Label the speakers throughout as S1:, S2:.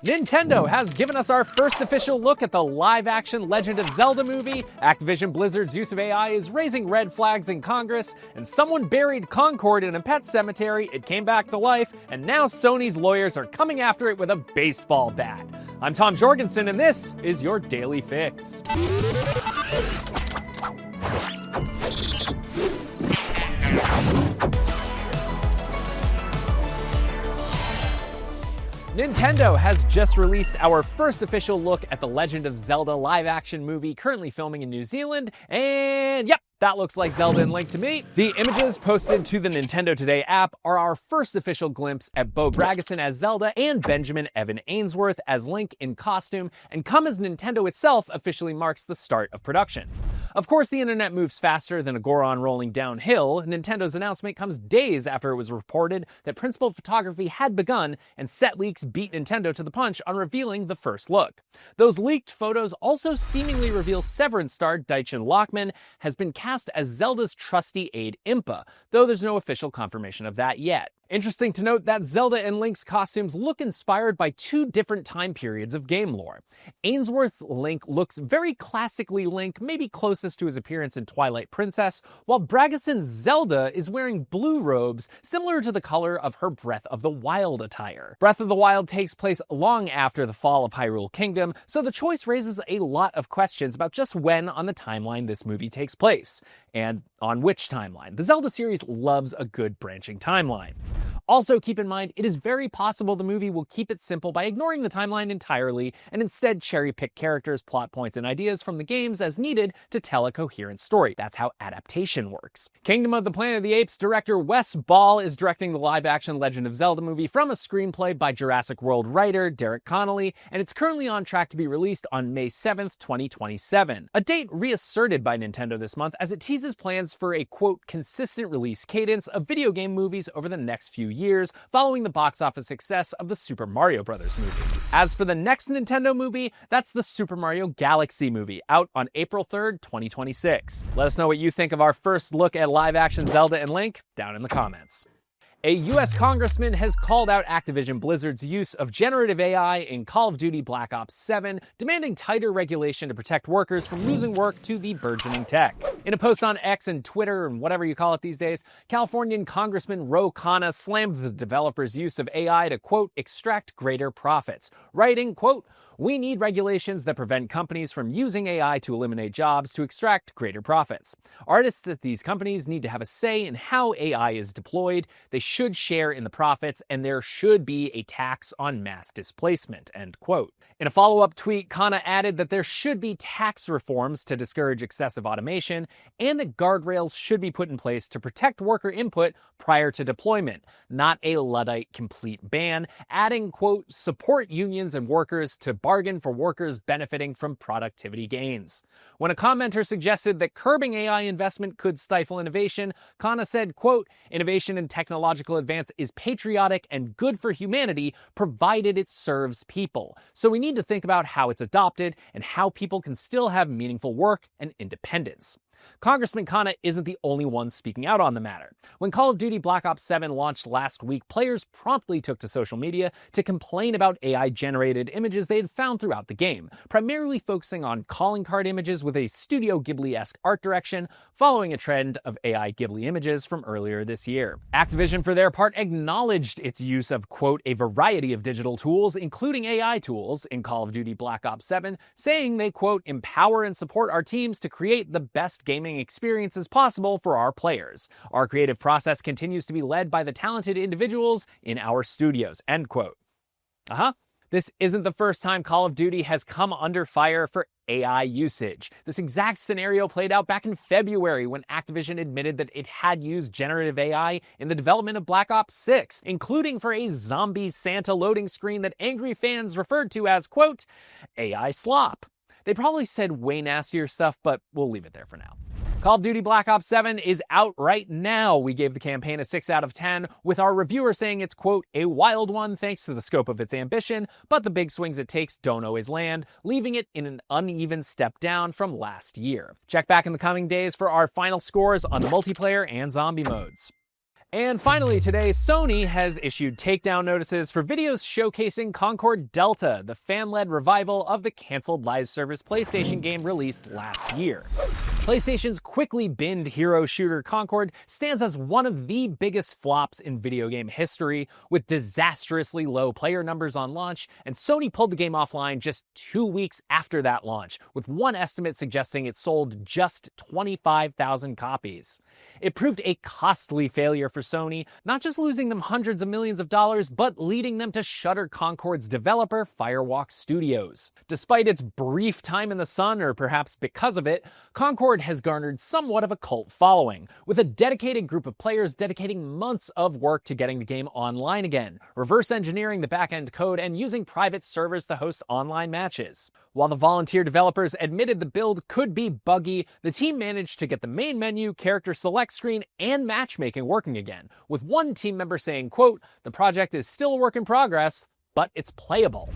S1: Nintendo has given us our first official look at the live-action Legend of Zelda movie, Activision Blizzard's use of AI is raising red flags in Congress, and someone buried Concord in a pet cemetery, it came back to life, and now Sony's lawyers are coming after it with a baseball bat. I'm Tom Jorgensen, and this is your Daily Fix. Nintendo has just released our first official look at the Legend of Zelda live-action movie currently filming in New Zealand, and yep, that looks like Zelda and Link to me. The images posted to the Nintendo Today app are our first official glimpse at Bo Bragason as Zelda and Benjamin Evan Ainsworth as Link in costume, and come as Nintendo itself officially marks the start of production. Of course, the internet moves faster than a Goron rolling downhill. Nintendo's announcement comes days after it was reported that principal photography had begun, and set leaks beat Nintendo to the punch on revealing the first look. Those leaked photos also seemingly reveal Severance star Daichin Lockman has been cast as Zelda's trusty aide Impa, though there's no official confirmation of that yet. Interesting to note that Zelda and Link's costumes look inspired by two different time periods of game lore. Ainsworth's Link looks very classically Link, maybe closest to his appearance in Twilight Princess, while Bragason's Zelda is wearing blue robes similar to the color of her Breath of the Wild attire. Breath of the Wild takes place long after the fall of Hyrule Kingdom, so the choice raises a lot of questions about just when on the timeline this movie takes place, and on which timeline. The Zelda series loves a good branching timeline. Also, keep in mind, it is very possible the movie will keep it simple by ignoring the timeline entirely and instead cherry-pick characters, plot points, and ideas from the games as needed to tell a coherent story. That's how adaptation works. Kingdom of the Planet of the Apes director Wes Ball is directing the live-action Legend of Zelda movie from a screenplay by Jurassic World writer Derek Connolly, and it's currently on track to be released on May 7th, 2027. A date reasserted by Nintendo this month as it teases plans for a, quote, consistent release cadence of video game movies over the next few years, following the box office success of the Super Mario Bros. Movie. As for the next Nintendo movie, that's the Super Mario Galaxy movie, out on April 3rd, 2026. Let us know what you think of our first look at live-action Zelda and Link down in the comments. A U.S. congressman has called out Activision Blizzard's use of generative AI in Call of Duty Black Ops 7, demanding tighter regulation to protect workers from losing work to the burgeoning tech. In a post on X and Twitter and whatever you call it these days, Californian Congressman Ro Khanna slammed the developers' use of AI to, quote, extract greater profits, writing, quote, "We need regulations that prevent companies from using AI to eliminate jobs to extract greater profits. Artists at these companies need to have a say in how AI is deployed. They should share in the profits, and there should be a tax on mass displacement," end quote. In a follow-up tweet, Khanna added that there should be tax reforms to discourage excessive automation, and that guardrails should be put in place to protect worker input prior to deployment, not a Luddite complete ban, adding, quote, "support unions and workers to bargain for workers benefiting from productivity gains." When a commenter suggested that curbing AI investment could stifle innovation, Khanna said, quote, "Innovation and technological advance is patriotic and good for humanity, provided it serves people. So we need to think about how it's adopted and how people can still have meaningful work and independence." Congressman Khanna isn't the only one speaking out on the matter. When Call of Duty Black Ops 7 launched last week, players promptly took to social media to complain about AI-generated images they had found throughout the game, primarily focusing on calling card images with a Studio Ghibli-esque art direction, following a trend of AI Ghibli images from earlier this year. Activision, for their part, acknowledged its use of, quote, "a variety of digital tools, including AI tools," in Call of Duty Black Ops 7, saying they, quote, "empower and support our teams to create the best gaming experiences possible for our players. Our creative process continues to be led by the talented individuals in our studios," end quote. This isn't the first time Call of Duty has come under fire for AI usage. This exact scenario played out back in February when Activision admitted that it had used generative AI in the development of Black Ops 6, including for a zombie Santa loading screen that angry fans referred to as, quote, "AI slop." They probably said way nastier stuff, but we'll leave it there for now. Call of Duty Black Ops 7 is out right now. We gave the campaign a 6 out of 10, with our reviewer saying it's, quote, "a wild one thanks to the scope of its ambition, but the big swings it takes don't always land, leaving it in an uneven step down from last year." Check back in the coming days for our final scores on the multiplayer and zombie modes. And finally today, Sony has issued takedown notices for videos showcasing Concord Delta, the fan-led revival of the canceled live service PlayStation game released last year. PlayStation's quickly binned hero shooter Concord stands as one of the biggest flops in video game history, with disastrously low player numbers on launch, and Sony pulled the game offline just 2 weeks after that launch, with one estimate suggesting it sold just 25,000 copies. It proved a costly failure for Sony, not just losing them hundreds of millions of dollars, but leading them to shutter Concord's developer, Firewalk Studios. Despite its brief time in the sun, or perhaps because of it, Concord has garnered somewhat of a cult following, with a dedicated group of players dedicating months of work to getting the game online again, reverse engineering the back-end code and using private servers to host online matches. While the volunteer developers admitted the build could be buggy, the team managed to get the main menu, character select screen, and matchmaking working again, with one team member saying, quote, "The project is still a work in progress, but it's playable."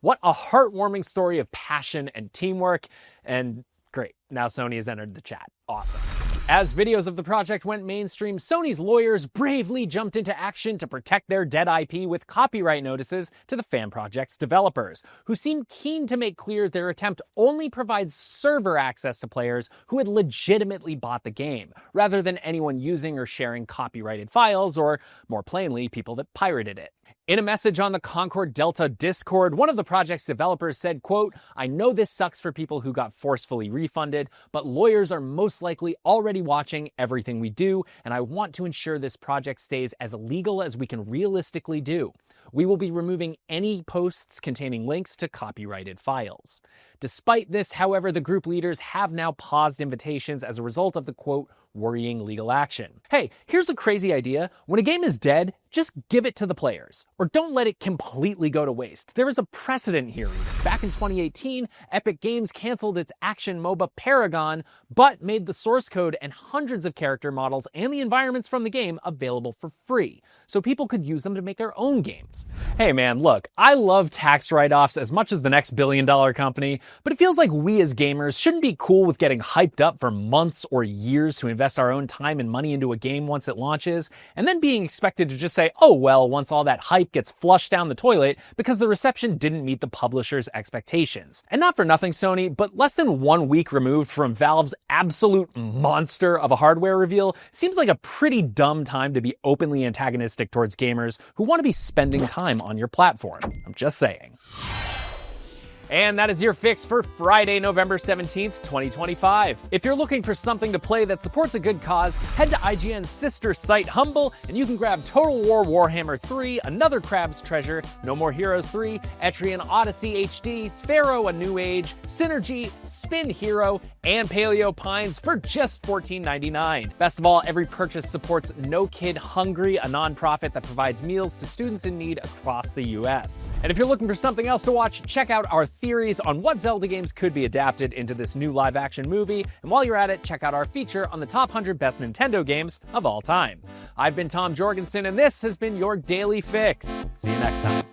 S1: What a heartwarming story of passion and teamwork, and great, now Sony has entered the chat. Awesome. As videos of the project went mainstream, Sony's lawyers bravely jumped into action to protect their dead IP with copyright notices to the fan project's developers, who seemed keen to make clear their attempt only provides server access to players who had legitimately bought the game, rather than anyone using or sharing copyrighted files, or, more plainly, people that pirated it. In a message on the Concord Delta Discord, one of the project's developers said, quote, "I know this sucks for people who got forcefully refunded, but lawyers are most likely already watching everything we do, and I want to ensure this project stays as legal as we can realistically do. We will be removing any posts containing links to copyrighted files." Despite this, however, the group leaders have now paused invitations as a result of the, quote, "worrying legal action." Hey, here's a crazy idea. When a game is dead, just give it to the players, or don't let it completely go to waste. There is a precedent here. Back in 2018, Epic Games canceled its action MOBA Paragon, but made the source code and hundreds of character models and the environments from the game available for free, so people could use them to make their own games. Hey man, look, I love tax write-offs as much as the next billion-dollar company, but it feels like we as gamers shouldn't be cool with getting hyped up for months or years to invest our own time and money into a game once it launches, and then being expected to just say, oh well, once all that hype gets flushed down the toilet because the reception didn't meet the publisher's expectations. And not for nothing, Sony, but less than 1 week removed from Valve's absolute monster of a hardware reveal seems like a pretty dumb time to be openly antagonistic towards gamers who want to be spending time on your platform. I'm just saying. And that is your fix for Friday, November 17th, 2025. If you're looking for something to play that supports a good cause, head to IGN's sister site Humble, and you can grab Total War Warhammer 3, Another Crab's Treasure, No More Heroes 3, Etrian Odyssey HD, Pharaoh A New Age, Synergy, Spin Hero, and Paleo Pines for just $14.99. Best of all, every purchase supports No Kid Hungry, a nonprofit that provides meals to students in need across the US. And if you're looking for something else to watch, check out our theories on what Zelda games could be adapted into this new live-action movie, and while you're at it, check out our feature on the top 100 best Nintendo games of all time. I've been Tom Jorgensen, and this has been your Daily Fix. See you next time.